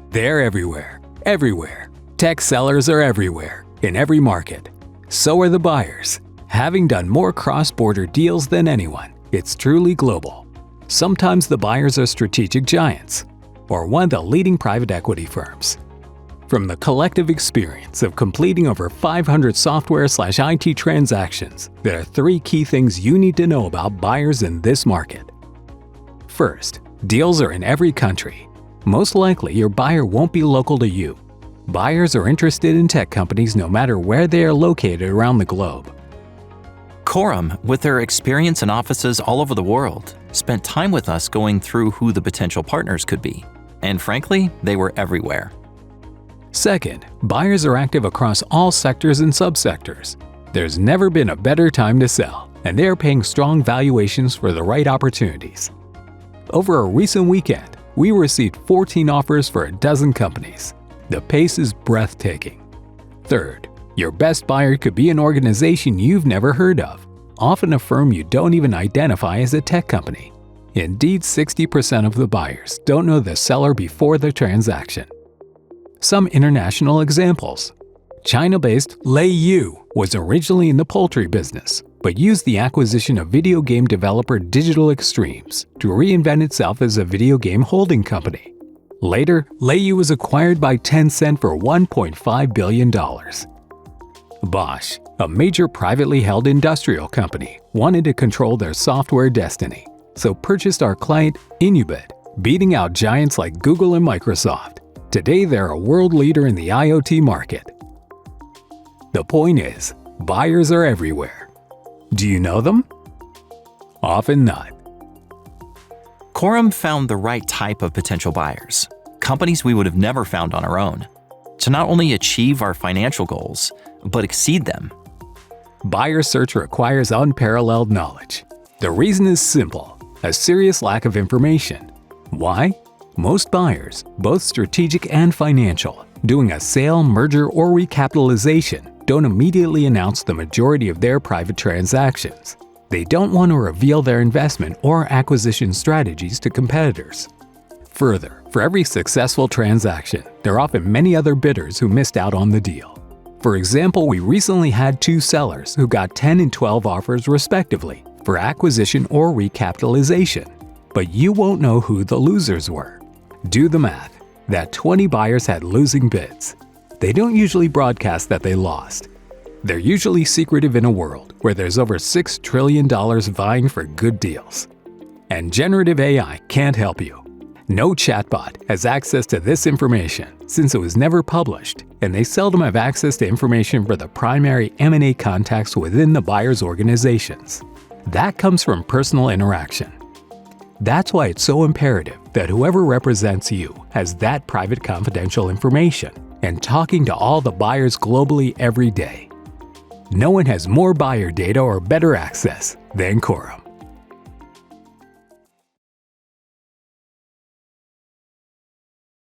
They're everywhere. Everywhere. Tech sellers are everywhere, in every market. So are the buyers. Having done more cross-border deals than anyone, it's truly global. Sometimes the buyers are strategic giants, or one of the leading private equity firms. From the collective experience of completing over 500 software/IT transactions, there are 3 key things you need to know about buyers in this market. First, deals are in every country. Most likely, your buyer won't be local to you. Buyers are interested in tech companies no matter where they are located around the globe. Corum, with their experience and offices all over the world, spent time with us going through who the potential partners could be. And frankly, they were everywhere. Second, buyers are active across all sectors and subsectors. There's never been a better time to sell, and they are paying strong valuations for the right opportunities. Over a recent weekend, we received 14 offers for a dozen companies. The pace is breathtaking. Third, your best buyer could be an organization you've never heard of, often a firm you don't even identify as a tech company. Indeed, 60% of the buyers don't know the seller before the transaction. Some international examples. China-based Lei Yu was originally in the poultry business, but used the acquisition of video game developer Digital Extremes to reinvent itself as a video game holding company. Later, Lei Yu was acquired by Tencent for $1.5 billion. Bosch, a major privately held industrial company, wanted to control their software destiny, so purchased our client Inubit, beating out giants like Google and Microsoft. Today, they're a world leader in the IoT market. The point is, buyers are everywhere. Do you know them? Often not. Corum found the right type of potential buyers, companies we would have never found on our own, to not only achieve our financial goals, but exceed them. Buyer search requires unparalleled knowledge. The reason is simple: a serious lack of information. Why? Most buyers, both strategic and financial, doing a sale, merger, or recapitalization, don't immediately announce the majority of their private transactions. They don't want to reveal their investment or acquisition strategies to competitors. Further, for every successful transaction, there are often many other bidders who missed out on the deal. For example, we recently had 2 sellers who got 10 and 12 offers respectively for acquisition or recapitalization, but you won't know who the losers were. Do the math. That 20 buyers had losing bids. They don't usually broadcast that they lost. They're usually secretive in a world where there's over $6 trillion vying for good deals. And generative AI can't help you. No chatbot has access to this information since it was never published, and they seldom have access to information for the primary M&A contacts within the buyer's organizations. That comes from personal interaction. That's why it's so imperative that whoever represents you has that private confidential information and talking to all the buyers globally every day. No one has more buyer data or better access than Corum.